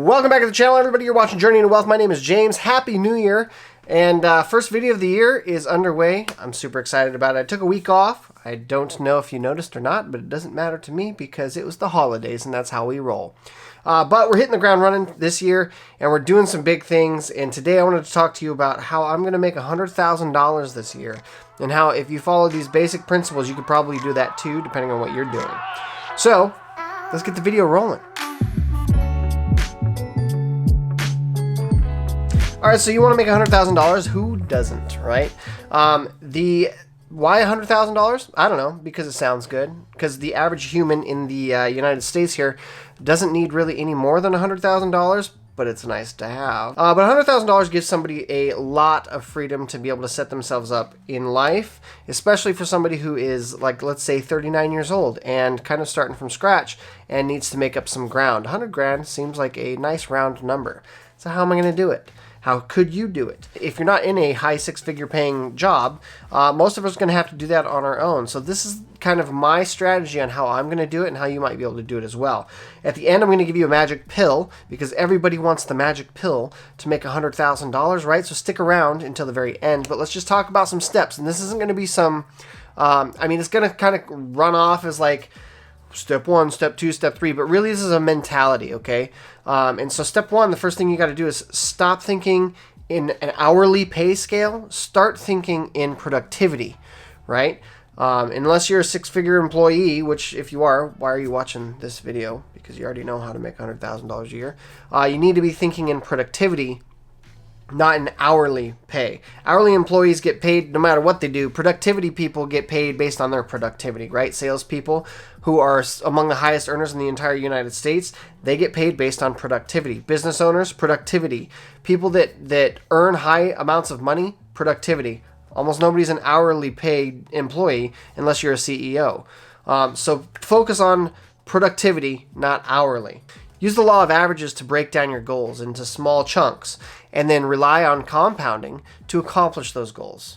Welcome back to the channel, everybody. You're watching Journey into Wealth. My name is James. Happy New Year. And first video of the year is underway. I'm super excited about it. I took a week off. I don't know if you noticed or not, but it doesn't matter to me because it was the holidays and that's how we roll. But we're hitting the ground running this year and we're doing some big things. And today I wanted to talk to you about how I'm going to make $100,000 this year. And how if you follow these basic principles, you could probably do that too, depending on what you're doing. So let's get the video rolling. All right, so you want to make $100,000. Who doesn't, right? Why $100,000? I don't know, because it sounds good. Because the average human in the United States here doesn't need really any more than $100,000, but it's nice to have. But $100,000 gives somebody a lot of freedom to be able to set themselves up in life, especially for somebody who is, like, let's say 39 years old and kind of starting from scratch and needs to make up some ground. 100 grand seems like a nice round number. So how am I going to do it? How could you do it? If you're not in a high six-figure paying job, most of us are going to have to do that on our own. So this is kind of my strategy on how I'm going to do it and how you might be able to do it as well. At the end, I'm going to give you a magic pill because everybody wants the magic pill to make $100,000, right? So stick around until the very end. But let's just talk about some steps. And this isn't going to be some, it's going to kind of run off as like, step 1, step 2, step 3, but really this is a mentality, okay? And so step 1, the first thing you got to do is stop thinking in an hourly pay scale. Start thinking in productivity, right? Unless you're a six-figure employee, which if you are, why are you watching this video? Because you already know how to make $100,000 a year. You need to be thinking in productivity, not in hourly pay. Hourly employees get paid no matter what they do. Productivity people get paid based on their productivity, right? Salespeople who are among the highest earners in the entire United States, they get paid based on productivity. Business owners, productivity. People that earn high amounts of money, productivity. Almost nobody's an hourly paid employee unless you're a CEO. So focus on productivity, not hourly. Use the law of averages to break down your goals into small chunks and then rely on compounding to accomplish those goals.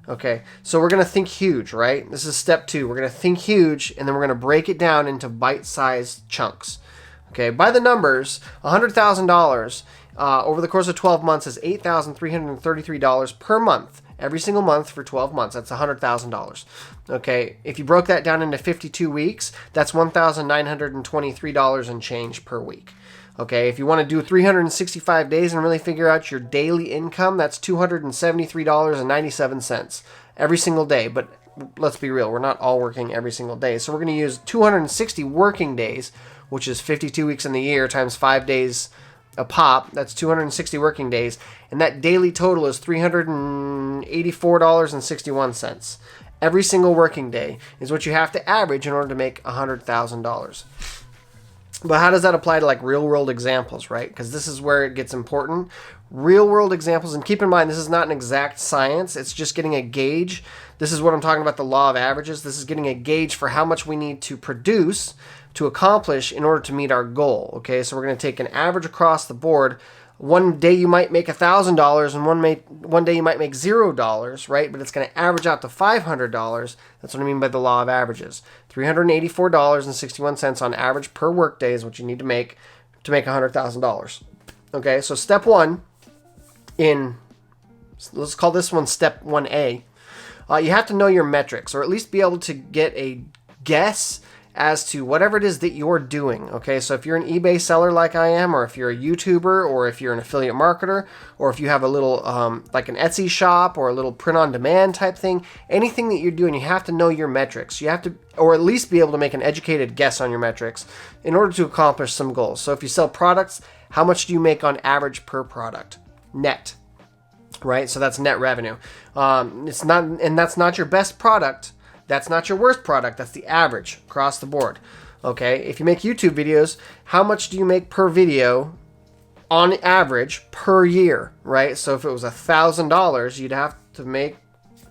Okay, so we're going to think huge, right? This is step 2. We're going to think huge and then we're going to break it down into bite-sized chunks. Okay, by the numbers, $100,000 over the course of 12 months is $8,333 per month. Every single month for 12 months, that's $100,000. Okay, if you broke that down into 52 weeks, that's $1,923 and change per week. Okay, if you want to do 365 days and really figure out your daily income, that's $273.97 every single day. But let's be real, we're not all working every single day. So we're going to use 260 working days, which is 52 weeks in the year times 5 days a pop. That's 260 working days, and that daily total is $384.61. Every single working day is what you have to average in order to make $100,000. But how does that apply to like real world examples, right? Because this is where it gets important. Real world examples, and keep in mind this is not an exact science, it's just getting a gauge. This is what I'm talking about, the law of averages. This is getting a gauge for how much we need to produce to accomplish in order to meet our goal. Okay, so we're going to take an average across the board. One day you might make $1,000 and one day you might make $0, right? But it's going to average out to $500. That's what I mean by the law of averages. $384.61 on average per workday is what you need to make $100,000. Okay, so step 1 let's call this one step 1A. You have to know your metrics, or at least be able to get a guess as to whatever it is that you're doing. Okay, so if you're an eBay seller like I am, or if you're a YouTuber, or if you're an affiliate marketer, or if you have a little like an Etsy shop or a little print-on-demand type thing, anything that you're doing, you have to know your metrics. You have to, or at least be able to make an educated guess on your metrics in order to accomplish some goals. So if you sell products, how much do you make on average per product? Net, right? So that's net revenue. It's not, and that's not your best product. That's not your worst product. That's the average across the board. Okay, if you make YouTube videos, how much do you make per video on average per year, right? So if it was $1,000, you'd have to make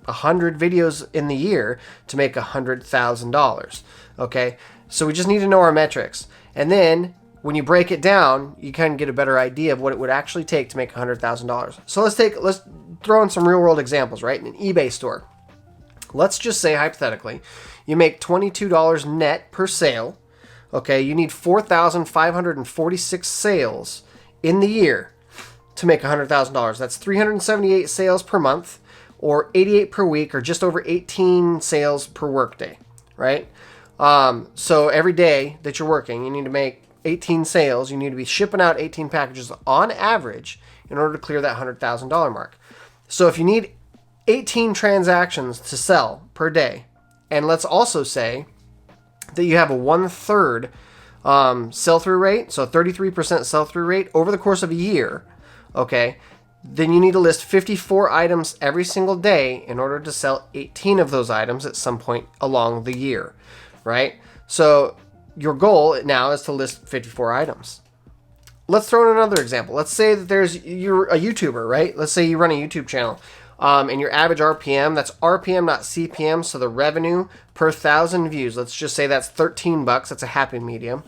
100 videos in the year to make $100,000. Okay, so we just need to know our metrics. And then when you break it down, you kind of get a better idea of what it would actually take to make $100,000. So let's throw in some real world examples, right? In an eBay store. Let's just say, hypothetically, you make $22 net per sale. Okay, you need 4,546 sales in the year to make $100,000. That's 378 sales per month, or 88 per week, or just over 18 sales per workday, right? So every day that you're working, you need to make 18 sales. You need to be shipping out 18 packages on average in order to clear that $100,000 mark. So if you need 18 transactions to sell per day, and let's also say that you have a 1/3 sell-through rate, so 33% sell-through rate over the course of a year, okay, then you need to list 54 items every single day in order to sell 18 of those items at some point along the year, right? So your goal now is to list 54 items. Let's throw in another example. Let's say that you're a YouTuber, right? Let's say you run a YouTube channel, and your average RPM, that's RPM, not CPM, so the revenue per 1,000 views, let's just say that's $13. That's a happy medium.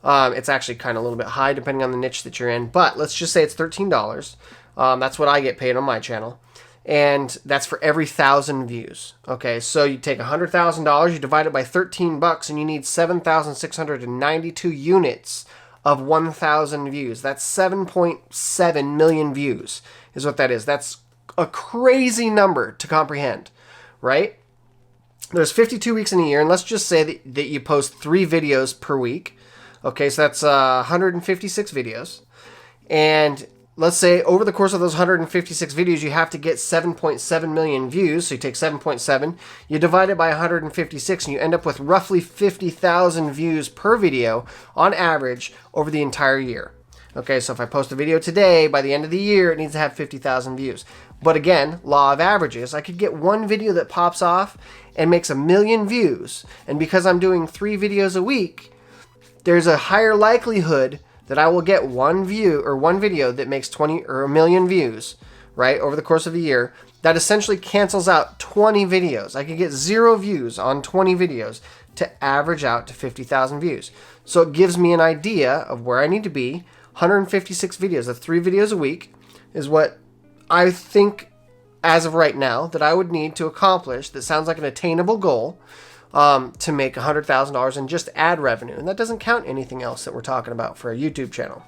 It's actually kind of a little bit high depending on the niche that you're in, but let's just say it's $13. That's what I get paid on my channel. And that's for every 1,000 views. Okay, so you take $100,000, you divide it by $13, and you need 7,692 units of 1,000 views. That's 7.7 million views is what that is. That's a crazy number to comprehend, right? There's 52 weeks in a year, and let's just say that you post 3 videos per week. Okay, so that's 156 videos. And let's say over the course of those 156 videos, you have to get 7.7 million views. So you take 7.7, you divide it by 156, and you end up with roughly 50,000 views per video on average over the entire year. Okay, so if I post a video today, by the end of the year, it needs to have 50,000 views. But again, law of averages, I could get one video that pops off and makes 1 million views. And because I'm doing 3 videos a week, there's a higher likelihood that I will get one video that makes 20 or 1 million views, right, over the course of a year. That essentially cancels out 20 videos. I could get 0 views on 20 videos to average out to 50,000 views. So it gives me an idea of where I need to be. 156 videos, that's 3 videos a week, is what I think as of right now that I would need to accomplish. That sounds like an attainable goal to make $100,000 in just ad revenue. And that doesn't count anything else that we're talking about for a YouTube channel.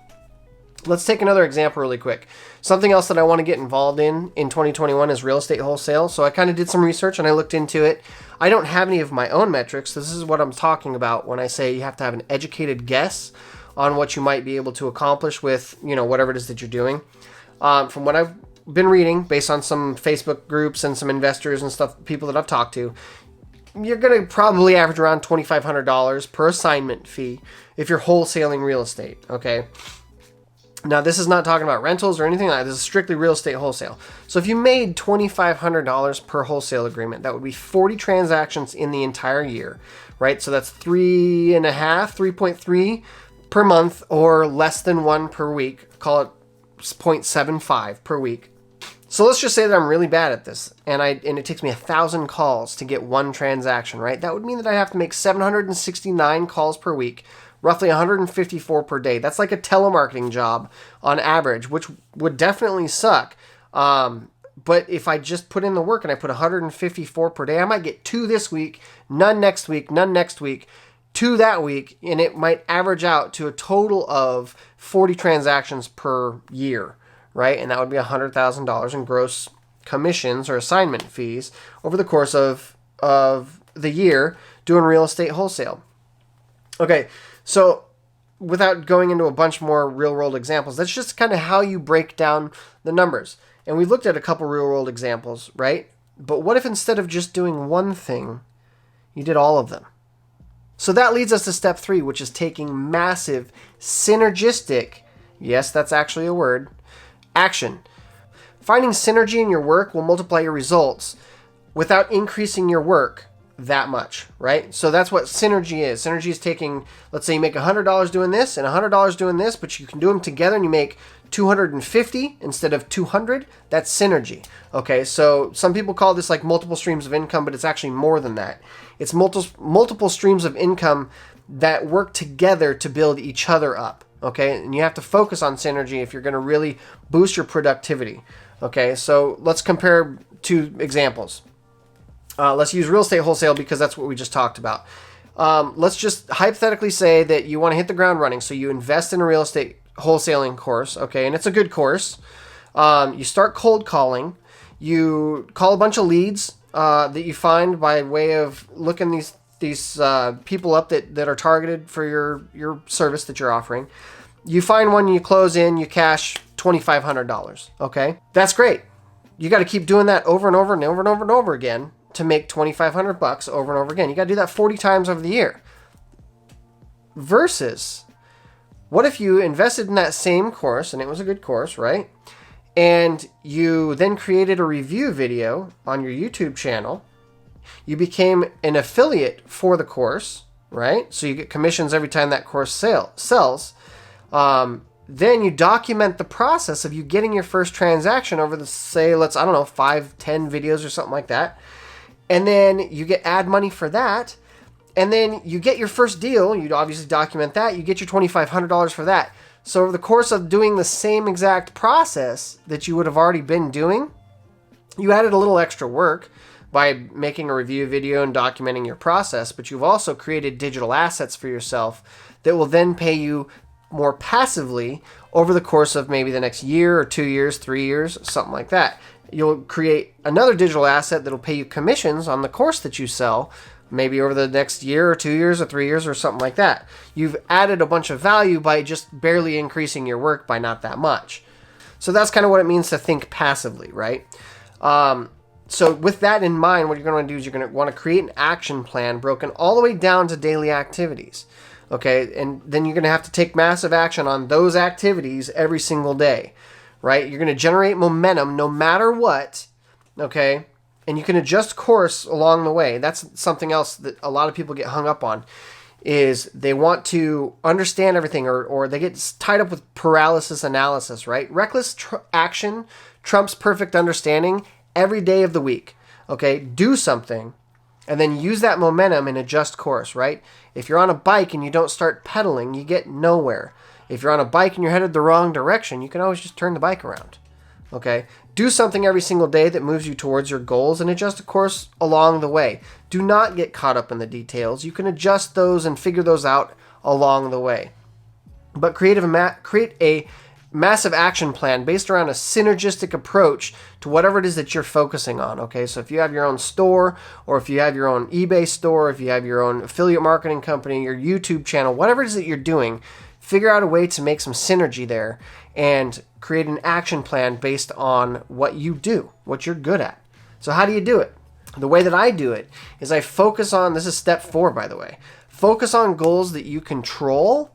Let's take another example really quick. Something else that I want to get involved in 2021 is real estate wholesale. So I kind of did some research and I looked into it. I don't have any of my own metrics. This is what I'm talking about when I say you have to have an educated guess on what you might be able to accomplish with, whatever it is that you're doing. From what I've been reading, based on some Facebook groups and some investors and stuff, people that I've talked to, you're going to probably average around $2,500 per assignment fee if you're wholesaling real estate, okay? Now, this is not talking about rentals or anything like that. This is strictly real estate wholesale. So if you made $2,500 per wholesale agreement, that would be 40 transactions in the entire year, right? So that's 3.3 per month, or less than 1 per week. Call it 0.75 per week. So let's just say that I'm really bad at this, and it takes me 1,000 calls to get one transaction, right? That would mean that I have to make 769 calls per week, roughly 154 per day. That's like a telemarketing job on average, which would definitely suck. But if I just put in the work and I put 154 per day, I might get 2 this week, none next week, 2 that week, and it might average out to a total of 40 transactions per year, right? And that would be $100,000 in gross commissions or assignment fees over the course of the year doing real estate wholesale. Okay, so without going into a bunch more real-world examples, that's just kind of how you break down the numbers. And we looked at a couple real-world examples, right? But what if instead of just doing one thing, you did all of them? So that leads us to step 3, which is taking massive, synergistic, yes, that's actually a word, action. Finding synergy in your work will multiply your results without increasing your work that much, right? So that's what synergy is. Synergy is taking, let's say you make $100 doing this and $100 doing this, but you can do them together and you make 250 instead of 200. That's synergy. Okay, so some people call this like multiple streams of income, but it's actually more than that. It's multiple streams of income that work together to build each other up. Okay, and you have to focus on synergy if you're going to really boost your productivity. Okay, so let's compare 2 examples. Let's use real estate wholesale because that's what we just talked about. Let's just hypothetically say that you want to hit the ground running. So you invest in a real estate wholesaling course, okay, and it's a good course. You start cold calling. You call a bunch of leads that you find by way of looking these people up that are targeted for your service that you're offering. You find one, you close in, you cash $2,500. Okay, that's great. You got to keep doing that over and over and over and over and over again to make $2,500 over and over again. You got to do that 40 times over the year. Versus, what if you invested in that same course, and it was a good course, right? And you then created a review video on your YouTube channel. You became an affiliate for the course, right? So you get commissions every time that course sells. Then you document the process of you getting your first transaction over the, say, 5, 10 videos or something like that. And then you get ad money for that. And then you get your first deal. You obviously document that. You get your $2,500 for that. So over the course of doing the same exact process that you would have already been doing, you added a little extra work by making a review video and documenting your process, but you've also created digital assets for yourself that will then pay you more passively over the course of maybe the next year or 2 years, 3 years, something like that. You'll create another digital asset that'll pay you commissions on the course that you sell, maybe over the next year or 2 years or 3 years or something like that. You've added a bunch of value by just barely increasing your work by not that much. So that's kind of what it means to think passively, right? So with that in mind, what you're going to do is you're going to want to create an action plan broken all the way down to daily activities. Okay, and then you're going to have to take massive action on those activities every single day, right? You're going to generate momentum no matter what, okay? And you can adjust course along the way. That's something else that a lot of people get hung up on, is they want to understand everything, or they get tied up with paralysis analysis, right? Reckless action trumps perfect understanding every day of the week, okay? Do something, and then use that momentum and adjust course, right? If you're on a bike and you don't start pedaling, you get nowhere. If you're on a bike and you're headed the wrong direction, you can always just turn the bike around, okay? Do something every single day that moves you towards your goals and adjust a course along the way. Do not get caught up in the details. You can adjust those and figure those out along the way. But create a massive action plan based around a synergistic approach to whatever it is that you're focusing on, okay? So if you have your own store, or if you have your own eBay store, if you have your own affiliate marketing company, your YouTube channel, whatever it is that you're doing, figure out a way to make some synergy there and create an action plan based on what you do, what you're good at. So how do you do it? The way that I do it is I focus on, this is step 4, by the way, focus on goals that you control,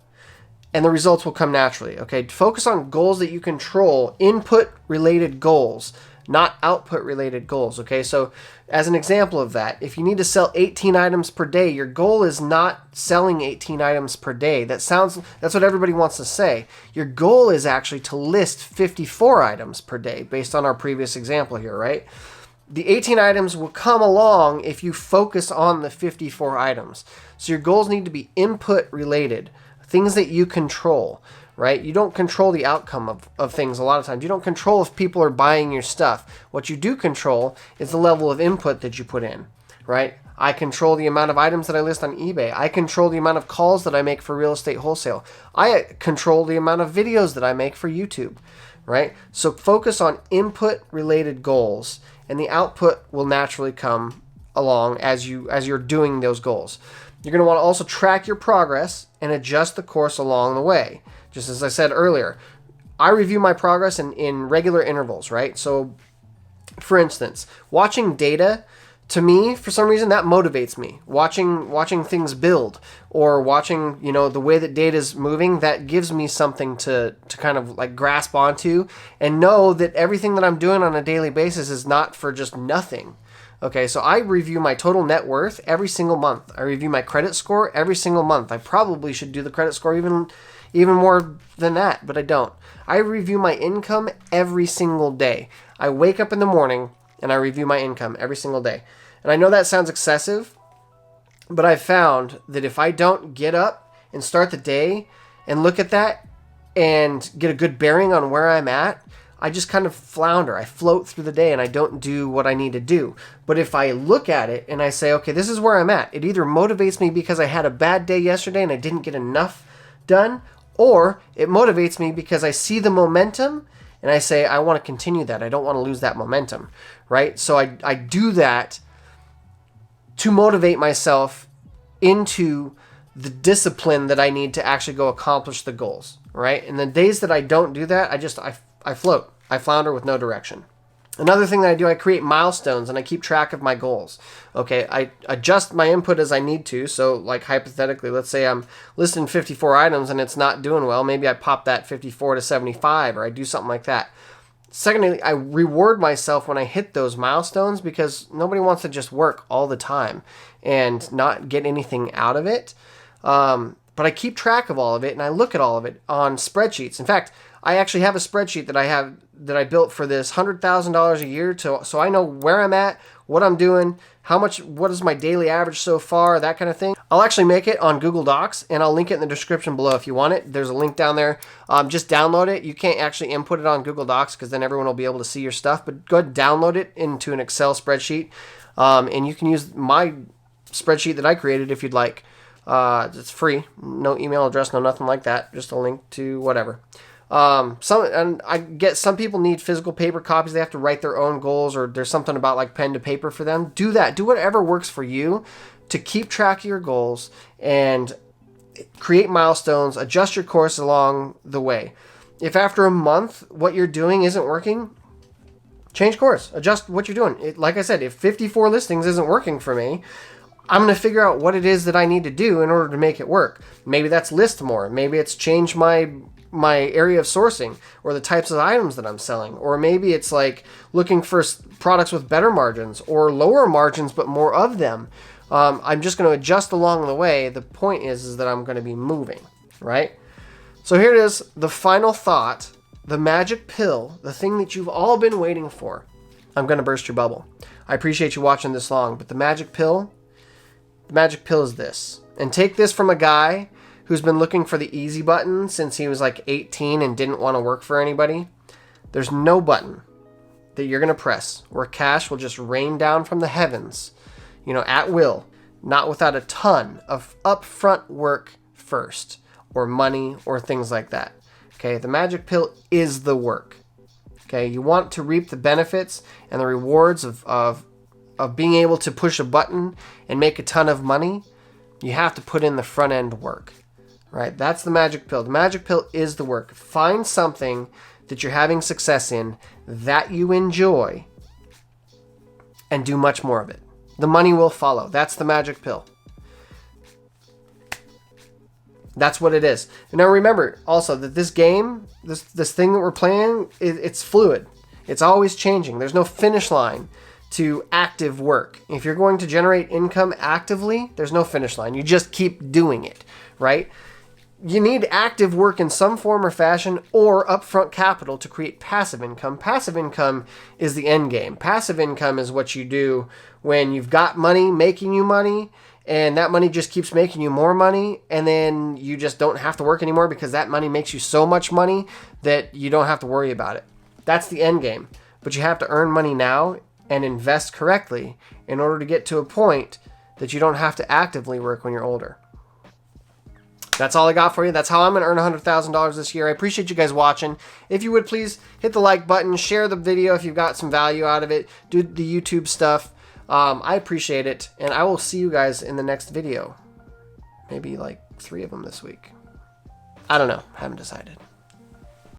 and the results will come naturally, okay? Focus on goals that you control, input-related goals, not output-related goals, okay? So as an example of that, if you need to sell 18 items per day, your goal is not selling 18 items per day. That's what everybody wants to say. Your goal is actually to list 54 items per day, based on our previous example here, right? The 18 items will come along if you focus on the 54 items. So your goals need to be input-related, things that you control, right? You don't control the outcome of things a lot of times. You don't control if people are buying your stuff. What you do control is the level of input that you put in, right? I control the amount of items that I list on eBay. I control the amount of calls that I make for real estate wholesale. I control the amount of videos that I make for YouTube, right? So focus on input-related goals, and the output will naturally come along as you're doing those goals. You're going to want to also track your progress and adjust the course along the way. Just as I said earlier, I review my progress in regular intervals, right? So, for instance, watching data, to me, for some reason, that motivates me. Watching things build, or watching, the way that data is moving, that gives me something to kind of like grasp onto and know that everything that I'm doing on a daily basis is not for just nothing. Okay, so I review my total net worth every single month. I review my credit score every single month. I probably should do the credit score even more than that, but I don't. I review my income every single day. I wake up in the morning and I review my income every single day. And I know that sounds excessive, but I've found that if I don't get up and start the day and look at that and get a good bearing on where I'm at, I just kind of flounder. I float through the day and I don't do what I need to do. But if I look at it and I say, okay, this is where I'm at, it either motivates me because I had a bad day yesterday and I didn't get enough done, Or it motivates me because I see the momentum and I say, I want to continue that. I don't want to lose that momentum, right? So I do that to motivate myself into the discipline that I need to actually go accomplish the goals, right? And the days that I don't do that, I float. I flounder with no direction. Another thing that I do, I create milestones and I keep track of my goals. Okay, I adjust my input as I need to. So like hypothetically, let's say I'm listing 54 items and it's not doing well. Maybe I pop that 54 to 75 or I do something like that. Secondly, I reward myself when I hit those milestones because nobody wants to just work all the time and not get anything out of it. But I keep track of all of it and I look at all of it on spreadsheets. In fact, I actually have a spreadsheet that I built for this $100,000 a year so I know where I'm at, what I'm doing, what is my daily average so far, that kind of thing. I'll actually make it on Google Docs and I'll link it in the description below if you want it. There's a link down there. Just download it. You can't actually input it on Google Docs because then everyone will be able to see your stuff, but go ahead and download it into an Excel spreadsheet. And you can use my spreadsheet that I created if you'd like. It's free. No email address, no nothing like that. Just a link to whatever. And I get some people need physical paper copies. They have to write their own goals, or there's something about like pen to paper for them. Do that. Do whatever works for you to keep track of your goals and create milestones. Adjust your course along the way. If after a month what you're doing isn't working, change course. Adjust what you're doing. Like I said, if 54 listings isn't working for me, I'm going to figure out what it is that I need to do in order to make it work. Maybe that's list more. Maybe it's change my area of sourcing or the types of items that I'm selling. Or maybe it's like looking for products with better margins or lower margins but more of them. I'm just going to adjust along the way. The point is that I'm going to be moving, right? So here it is, the final thought, the magic pill, the thing that you've all been waiting for. I'm going to burst your bubble. I appreciate you watching this long, but the magic pill is this. And take this from a guy who's been looking for the easy button since he was like 18 and didn't want to work for anybody. There's no button that you're going to press where cash will just rain down from the heavens, at will, not without a ton of upfront work first, or money, or things like that. Okay, the magic pill is the work. Okay, you want to reap the benefits and the rewards of being able to push a button and make a ton of money. You have to put in the front end work. Right? That's the magic pill. The magic pill is the work. Find something that you're having success in that you enjoy and do much more of it. The money will follow. That's the magic pill. That's what it is. And now remember also that this game, this thing that we're playing, it's fluid. It's always changing. There's no finish line to active work. If you're going to generate income actively, there's no finish line. You just keep doing it, right? You need active work in some form or fashion or upfront capital to create passive income. Passive income is the end game. Passive income is what you do when you've got money making you money and that money just keeps making you more money and then you just don't have to work anymore because that money makes you so much money that you don't have to worry about it. That's the end game. But you have to earn money now and invest correctly in order to get to a point that you don't have to actively work when you're older. That's all I got for you. That's how I'm going to earn $100,000 this year. I appreciate you guys watching. If you would please hit the like button, share the video if you've got some value out of it, do the YouTube stuff. I appreciate it, and I will see you guys in the next video. Maybe like 3 of them this week. I don't know. Haven't decided.